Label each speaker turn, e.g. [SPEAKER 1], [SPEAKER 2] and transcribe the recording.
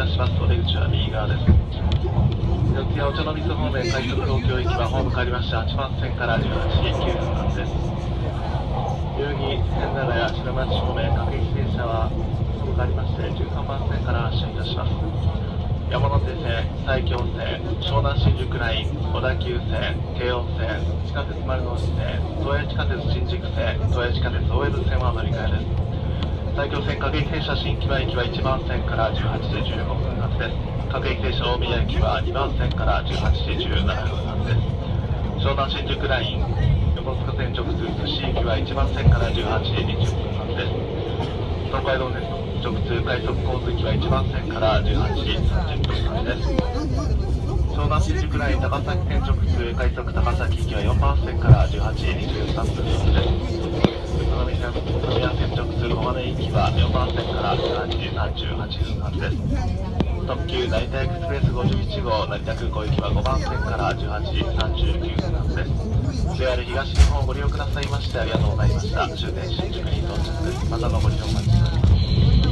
[SPEAKER 1] たします。お出口は右側です。四谷お茶の水方面快速東京行きはホーム変わりました8番線から18時9分間です。代々木千駄ヶ谷品町方面各駅停車はホーム変わりまして13番線から発車いたします。山手線、埼京線、湘南新宿ライン、小田急線、京王線、地下鉄丸の内線、東映地下鉄新宿線、東映地下鉄大江戸線は乗り換えです。埼京線各駅停車新木場駅は1番線から18時15分発です。各駅停車大宮駅は2番線から18時17分発です。湘南新宿ライン、横須賀線直通逗子駅は1番線から18時20分発です。東海道ネット直通快速交通機は1番線から18時30分発です。湘南新宿ライン高崎線直通快速高崎行きは4番線から18時23分発です。宇都宮線直通小金井行きは4番線から18時38分発です。特急成田エクスプレス51号成田空港行きは5番線から18時39分発です。JR 東日本をご利用くださいましてありがとうございました。終点新宿に到着です。またのご利用お待ちしております。